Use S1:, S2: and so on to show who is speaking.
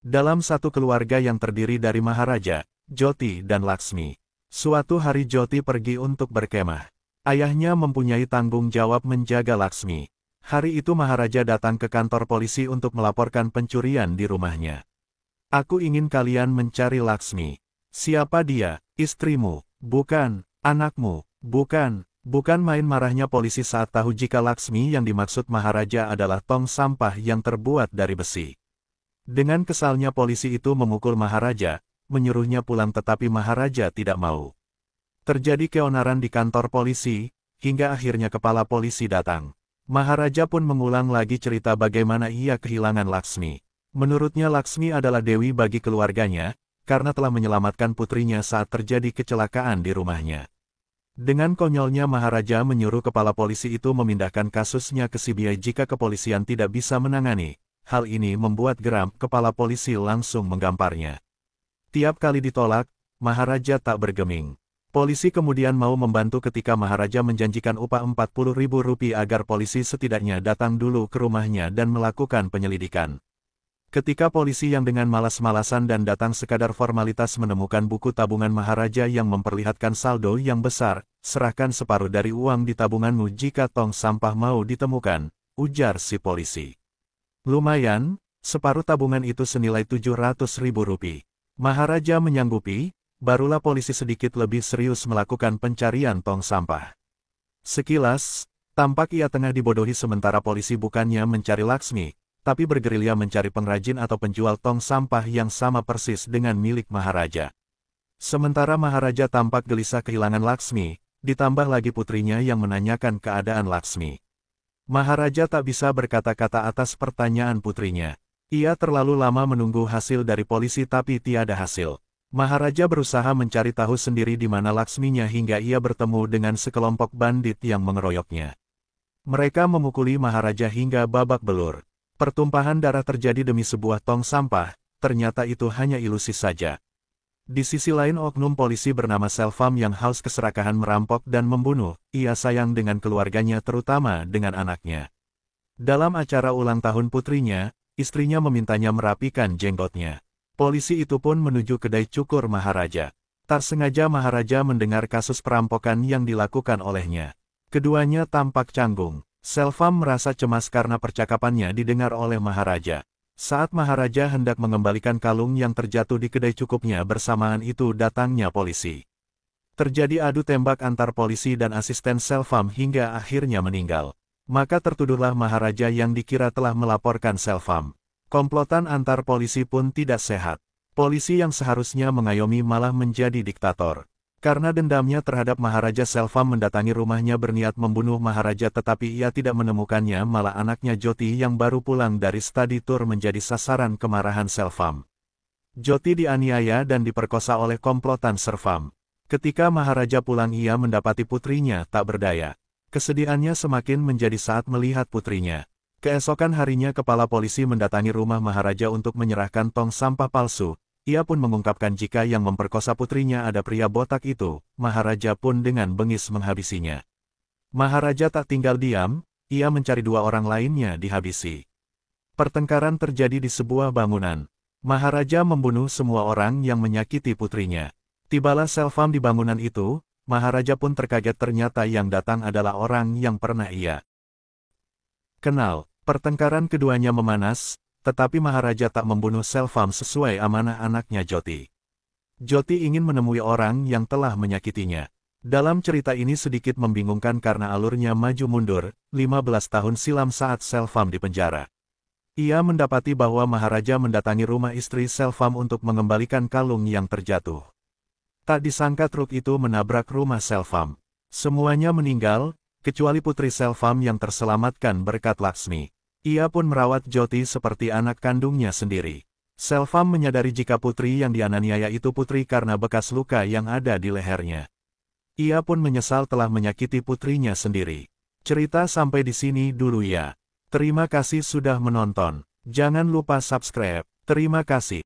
S1: Dalam satu keluarga yang terdiri dari Maharaja, Jyoti dan Laksmi. Suatu hari Jyoti pergi untuk berkemah. Ayahnya mempunyai tanggung jawab menjaga Laksmi. Hari itu Maharaja datang ke kantor polisi untuk melaporkan pencurian di rumahnya. Aku ingin kalian mencari Laksmi. Siapa dia? Istrimu? Bukan. Anakmu? Bukan. Bukan main marahnya polisi saat tahu jika Laksmi yang dimaksud Maharaja adalah tong sampah yang terbuat dari besi. Dengan kesalnya polisi itu memukul Maharaja, menyuruhnya pulang tetapi Maharaja tidak mau. Terjadi keonaran di kantor polisi, hingga akhirnya kepala polisi datang. Maharaja pun mengulang lagi cerita bagaimana ia kehilangan Laksmi. Menurutnya Laksmi adalah dewi bagi keluarganya, karena telah menyelamatkan putrinya saat terjadi kecelakaan di rumahnya. Dengan konyolnya Maharaja menyuruh kepala polisi itu memindahkan kasusnya ke CBI jika kepolisian tidak bisa menangani. Hal ini membuat geram, kepala polisi langsung menggamparnya. Tiap kali ditolak, Maharaja tak bergeming. Polisi kemudian mau membantu ketika Maharaja menjanjikan upah Rp40.000 agar polisi setidaknya datang dulu ke rumahnya dan melakukan penyelidikan. Ketika polisi yang dengan malas-malasan dan datang sekadar formalitas menemukan buku tabungan Maharaja yang memperlihatkan saldo yang besar, serahkan separuh dari uang di tabunganmu jika tong sampah mau ditemukan, ujar si polisi. Lumayan, separuh tabungan itu senilai Rp700.000. Maharaja menyanggupi, barulah polisi sedikit lebih serius melakukan pencarian tong sampah. Sekilas, tampak ia tengah dibodohi sementara polisi bukannya mencari Laksmi, tapi bergerilya mencari pengrajin atau penjual tong sampah yang sama persis dengan milik Maharaja. Sementara Maharaja tampak gelisah kehilangan Laksmi, ditambah lagi putrinya yang menanyakan keadaan Laksmi. Maharaja tak bisa berkata-kata atas pertanyaan putrinya. Ia terlalu lama menunggu hasil dari polisi tapi tiada hasil. Maharaja berusaha mencari tahu sendiri di mana Laksminya hingga ia bertemu dengan sekelompok bandit yang mengeroyoknya. Mereka memukuli Maharaja hingga babak belur. Pertumpahan darah terjadi demi sebuah tong sampah, ternyata itu hanya ilusi saja. Di sisi lain oknum polisi bernama Selvam yang haus keserakahan merampok dan membunuh, ia sayang dengan keluarganya terutama dengan anaknya. Dalam acara ulang tahun putrinya, istrinya memintanya merapikan jenggotnya. Polisi itu pun menuju kedai cukur Maharaja. Tak sengaja Maharaja mendengar kasus perampokan yang dilakukan olehnya. Keduanya tampak canggung. Selvam merasa cemas karena percakapannya didengar oleh Maharaja. Saat Maharaja hendak mengembalikan kalung yang terjatuh di kedai cukupnya bersamaan itu datangnya polisi. Terjadi adu tembak antar polisi dan asisten Selvam hingga akhirnya meninggal. Maka tertuduhlah Maharaja yang dikira telah melaporkan Selvam. Komplotan antar polisi pun tidak sehat. Polisi yang seharusnya mengayomi malah menjadi diktator. Karena dendamnya terhadap Maharaja, Selvam mendatangi rumahnya berniat membunuh Maharaja tetapi ia tidak menemukannya, malah anaknya Jyoti yang baru pulang dari study tour menjadi sasaran kemarahan Selvam. Jyoti dianiaya dan diperkosa oleh komplotan Selvam. Ketika Maharaja pulang ia mendapati putrinya tak berdaya. Kesedihannya semakin menjadi saat melihat putrinya. Keesokan harinya kepala polisi mendatangi rumah Maharaja untuk menyerahkan tong sampah palsu. Ia pun mengungkapkan jika yang memperkosa putrinya ada pria botak itu. Maharaja pun dengan bengis menghabisinya. Maharaja tak tinggal diam, ia mencari dua orang lainnya dihabisi. Pertengkaran terjadi di sebuah bangunan. Maharaja membunuh semua orang yang menyakiti putrinya. Tibalah Selvam di bangunan itu, Maharaja pun terkaget ternyata yang datang adalah orang yang pernah ia kenal. Pertengkaran keduanya memanas. Tetapi Maharaja tak membunuh Selvam sesuai amanah anaknya Jyoti. Jyoti ingin menemui orang yang telah menyakitinya. Dalam cerita ini sedikit membingungkan karena alurnya maju mundur, 15 tahun silam saat Selvam dipenjara. Ia mendapati bahwa Maharaja mendatangi rumah istri Selvam untuk mengembalikan kalung yang terjatuh. Tak disangka truk itu menabrak rumah Selvam. Semuanya meninggal, kecuali putri Selvam yang terselamatkan berkat Laksmi. Ia pun merawat Jyoti seperti anak kandungnya sendiri. Selvam menyadari jika putri yang dianiaya itu putri karena bekas luka yang ada di lehernya. Ia pun menyesal telah menyakiti putrinya sendiri. Cerita sampai di sini dulu ya. Terima kasih sudah menonton. Jangan lupa subscribe. Terima kasih.